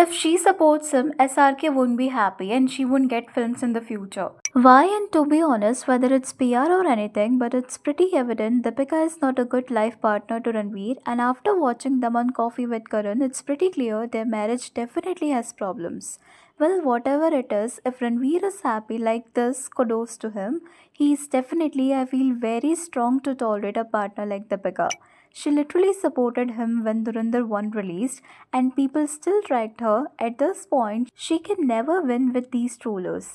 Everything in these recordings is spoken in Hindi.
If she supports him, SRK won't be happy and she won't get films in the future. Why? And to be honest, whether it's PR or anything, but it's pretty evident Deepika is not a good life partner to Ranveer, and after watching them on Coffee with Karan, it's pretty clear their marriage definitely has problems. Well, whatever it is, if Ranveer is happy like this, kudos to him. He is definitely, I feel, very strong to tolerate a partner like Deepika. She literally supported him when Dhurandhar 1 released, and people still dragged her. At this point, she can never win with these trollers.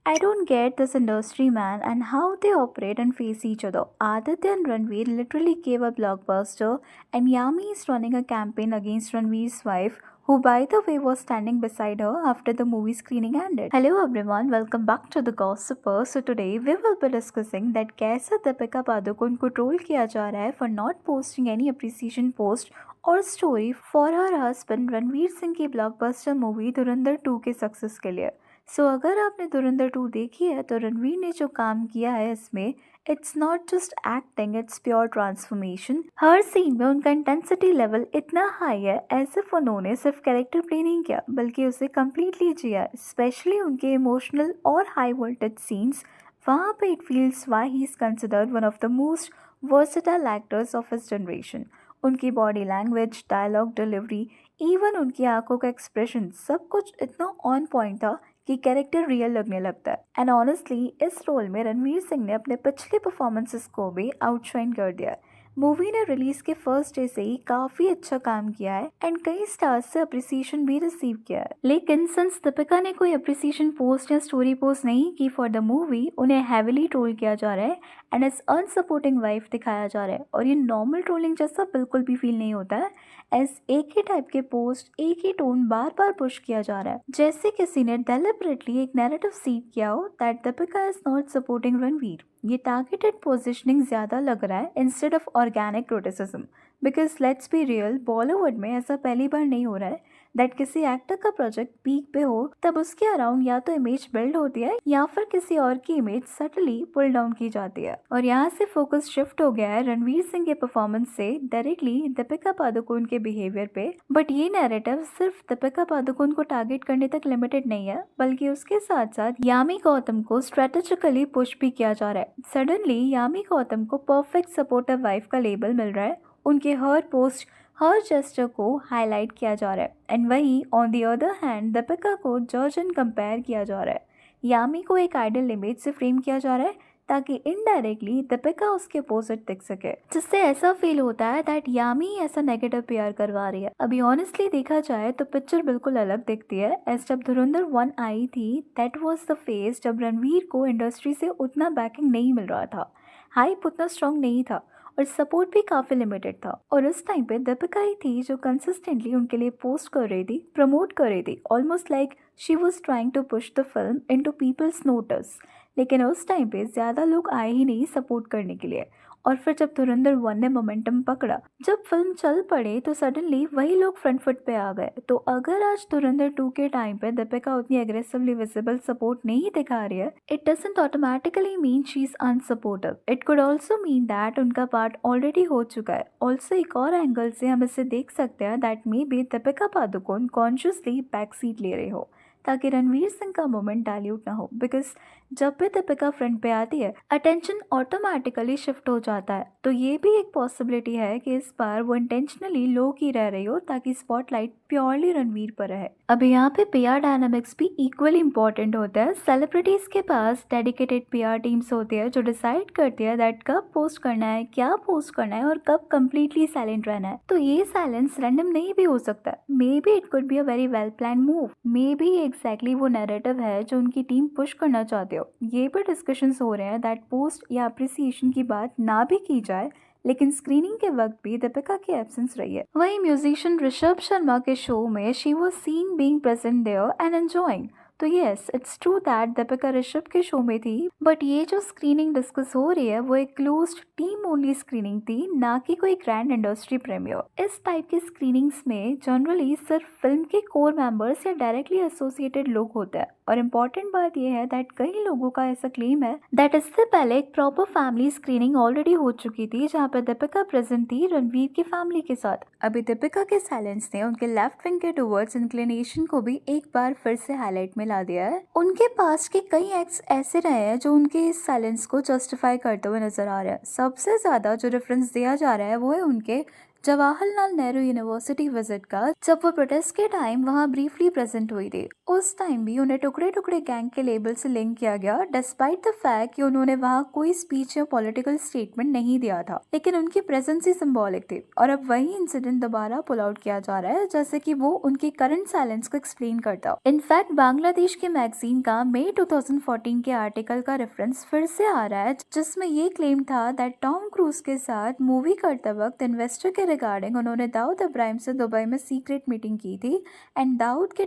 I don't get this industry, man, and how they operate and face each other. Aditya and Ranveer literally gave a blockbuster, and Yami is running a campaign against Ranveer's wife, who by the way was standing beside her after the movie screening ended. Hello everyone, welcome back to the Gossiper. So today we will be discussing that कैसे दीपिका पादुकोण को ट्रोल किया जा रहा है for not posting any appreciation post और story for her husband Ranveer Singh की ब्लॉकबस्टर मूवी धुरंधर 2 के सक्सेस के लिए। अगर आपने धुरंधर 2 देखी है तो रणवीर ने जो काम किया है इसमें it's not just acting, it's pure transformation. हर सीन में उनका इंटेंसिटी लेवल इतना हाई है एज इफ उन्होंने सिर्फ कैरेक्टर प्ले नहीं किया बल्कि उसे कम्प्लीटली जिया। स्पेशली उनके इमोशनल और हाई वोल्टेज सीन्स, वहाँ पे it feels why he is considered one of the most versatile actors of his generation. उनकी body language, dialogue delivery, even उनकी आंखों का एक्सप्रेशन, सब कुछ इतना ऑन पॉइंट था कि कैरेक्टर रियल लगने लगता है। एंड ऑनेस्टली इस रोल में रणवीर सिंह ने अपने पिछले परफॉर्मेंसेस को भी आउटशाइन कर दिया है। मूवी ने रिलीज के फर्स्ट डे से ही काफी अच्छा काम किया है एंड कई स्टार्स से अप्रिसिएशन भी रिसीव किया है। लेकिन सिंस दीपिका ने कोई अप्रिसिएशन पोस्ट या स्टोरी पोस्ट नहीं की फॉर द मूवी, उन्हें हैविली ट्रोल किया जा रहा है एंड एज अनसपोर्टिंग वाइफ दिखाया जा रहा है। और ये नॉर्मल ट्रोलिंग जैसा बिल्कुल भी फील नहीं होता है, एज एक ही टाइप के पोस्ट, एक ही टोन बार बार पुश किया जा रहा है, जैसे किसी ने डेलिबरेटली एक नैरेटिव सीड किया हो that Deepika is not supporting Ranveer. ये टारगेटेड पोजिशनिंग ज्यादा लग रहा है instead of organic criticism. Because let's be real, Bollywood में ऐसा पहली बार नहीं हो रहा है दैट किसी एक्टर का प्रोजेक्ट पीक पे हो तब उसके अराउंड या तो इमेज बिल्ड होती है या फिर किसी और की इमेज सटली पुल डाउन की जाती है। और यहाँ से फोकस शिफ्ट हो गया है रणवीर सिंह के परफॉर्मेंस से डायरेक्टली दीपिका पादुकोण के बिहेवियर पे। बट ये नैरेटिव सिर्फ दीपिका पादुकोण को टारगेट करने तक लिमिटेड नहीं है, बल्कि उसके साथ साथ यामी गौतम को स्ट्रेटेजिकली पुश भी किया जा रहा है। सडनली यामी गौतम को परफेक्ट सपोर्टिव वाइफ का लेबल मिल रहा है, उनके हर पोस्ट, हर जेस्चर को हाईलाइट किया जा रहा है। एंड वहीं on the other hand Deepika को जज एंड कंपेयर किया जा रहा है। यामी को एक आइडल इमेज से फ्रेम किया जा रहा है ताकि इनडायरेक्टली दीपिका उसके अपोजिट दिख सके, जिससे ऐसा फील होता है दैट यामी ऐसा नेगेटिव पीआर करवा रही है। अभी ऑनेस्टली देखा जाए तो पिक्चर बिल्कुल अलग दिखती है। एज जब धुरंधर 1 आई थी दैट वाज द फेज जब रणवीर को इंडस्ट्री से उतना बैकिंग नहीं मिल रहा था, हाइप उतना स्ट्रॉन्ग नहीं था और सपोर्ट भी काफी लिमिटेड था। और उस टाइम पे दीपिका ही थी जो कंसिस्टेंटली उनके लिए पोस्ट कर रही थी, प्रमोट कर रही थी, almost like she was trying to push the film into people's notice. लेकिन उस टाइम पे ज्यादा लोग आए ही नहीं सपोर्ट करने के लिए। और फिर जब धुरंधर 1 ने मोमेंटम पकड़ा, जब फिल्म चल पड़े तो सडनली वही लोग फ्रंट फुट पे आ गए। तो अगर आज धुरंधर 2 के टाइम पे दीपिका उतनी एग्रेसिवली विजिबल सपोर्ट नहीं दिखा रही है, it doesn't automatically mean she is unsupportive. It could also mean that उनका पार्ट ऑलरेडी हो चुका है। ऑल्सो एक और एंगल से हम इसे देख सकते हैं that may be Deepika Padukone consciously back seat ले रहे हो ताकि रणवीर सिंह का मोमेंट डाइल्यूट ना हो। बिकॉज जब भी दीपिका फ्रंट पे आती है अटेंशन ऑटोमेटिकली शिफ्ट हो जाता है। तो ये भी एक पॉसिबिलिटी है कि इस बार वो इंटेंशनली लो की रह रही हो ताकि स्पॉटलाइट प्योरली रणवीर पर रहे। अब यहाँ पे पीआर डायनामिक्स भी इक्वली इंपॉर्टेंट होता है। सेलिब्रिटीज के पास डेडिकेटेड पीआर टीम्स होती है जो डिसाइड करती है दैट कब पोस्ट करना है, क्या पोस्ट करना है और कब कम्प्लीटली साइलेंट रहना है। तो ये साइलेंस रैंडम नहीं भी हो सकता, may be it could be a very well plan move, may be exactly वो नैरेटिव है जो उनकी टीम पुश करना चाहती हो। ये भी डिस्कशंस हो रहे हैं दैट पोस्ट या अप्रिसिएशन की बात ना भी की जाए, लेकिन स्क्रीनिंग के वक्त भी दीपिका की एब्सेंस रही है। वहीं म्यूजिशियन ऋषभ शर्मा के शो में she was seen being present there and enjoying. तो yes, it's true that Deepika Rishabh के शो में थी, बट ये जो स्क्रीनिंग डिस्कस हो रही है वो एक क्लोज्ड टीम ओनली स्क्रीनिंग थी, ना कि कोई ग्रैंड इंडस्ट्री प्रीमियर। इस टाइप की स्क्रीनिंग्स में जनरली सिर्फ फिल्म के कोर मेंबर्स या डायरेक्टली एसोसिएटेड लोग होते हैं। और इम्पोर्टेंट बात यह है दैट कई लोगों का ऐसा क्लेम है दैट इससे पहले एक प्रॉपर फैमिली स्क्रीनिंग ऑलरेडी हो चुकी थी जहाँ पे दीपिका प्रेजेंट थी रणवीर की फैमिली के साथ। अभी दीपिका के साइलेंस ने उनके लेफ्ट विंग के टुवर्ड्स इंक्लिनेशन को भी एक बार फिर से हाईलाइट में ला दिया है। उनके पास के कई एक्ट्स ऐसे रहे हैं जो उनके इस साइलेंस को जस्टिफाई करते हुए नजर आ रहा है। सबसे ज्यादा जो रेफरेंस दिया जा रहा है वो है उनके जवाहरलाल नेहरू यूनिवर्सिटी विजिट का, जब वो प्रोटेस्ट के टाइम वहां ब्रीफली प्रेजेंट हुई थी। उस टाइम भी उन्हें टुकड़े टुकड़े गैंग के लेबल से लिंक किया गया, डिस्पाइट द फैक्ट कि उन्होंने वहां कोई स्पीच या पॉलिटिकल स्टेटमेंट नहीं दिया था, लेकिन उनकी प्रेजेंस ही सिंबॉलिक थी। और अब वही इंसिडेंट दोबारा पुल आउट किया जा रहा है जैसे कि वो उनके करंट साइलेंस को एक्सप्लेन करता। इनफैक्ट बांग्लादेश के मैगजीन का मई 2014 के आर्टिकल का रेफरेंस फिर से आ रहा है जिसमें ये क्लेम था दैट टॉम क्रूज के साथ मूवी करते वक्त इन्वेस्टर के रिगार्डिंग उन्होंने दाऊद इब्राहिम से दुबई में सीक्रेट मीटिंग की थी एंड दाऊद के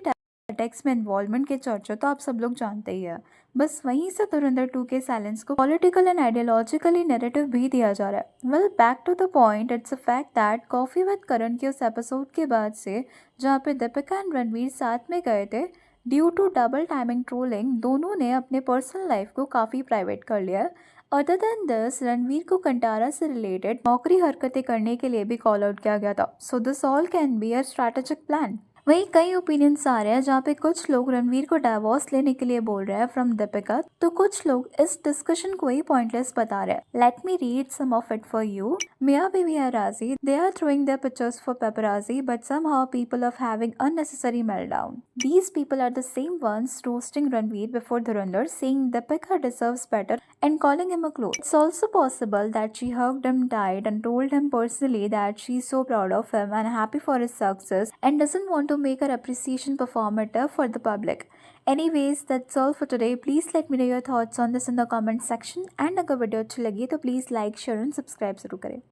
अटैक्स में इन्वॉल्वमेंट के चर्चा तो आप सब लोग जानते ही है। बस वहीं से धुरंधर 2 के साइलेंस को पॉलिटिकल एंड आइडियोलॉजिकली नैरेटिव भी दिया जा रहा है। Well back to the point, it's a fact that coffee with Karan के उस एपिसोड के बाद से जहाँ पे दीपिका एंड रणवीर साथ में गए थे, due to double timing trolling दोनों ने अपने पर्सनल लाइफ को काफी प्राइवेट कर लिया है। अदर देन दिस, रणवीर को कंटारा से रिलेटेड नौकरी हरकतें करने के लिए भी कॉल आउट किया गया था। So this all can be a strategic plan. वहीं कई ओपिनियंस आ रहे हैं जहाँ पे कुछ लोग रणवीर को डाइवोर्स लेने के लिए बोल रहे हैं फ्रॉम दीपिका, तो कुछ लोग इस डिस्कशन को ही पॉइंटलेस बता रहे हैं। Let me read some of it for you. Mia Baby Harazi, they are throwing their pictures for paparazzi, but somehow people are having unnecessary meltdown. These people are the same ones roasting Ranveer before Dhurandhar, saying Deepika deserves better and calling him a clone. It's also possible that she hugged him tight and told him personally that she's so proud of him and happy for his success and doesn't want to make her appreciation performative for the public. Anyways, that's all for today. Please let me know your thoughts on this in the comment section and अगर वीडियो अच्छी लगी तो please like share and subscribe जरूर करें।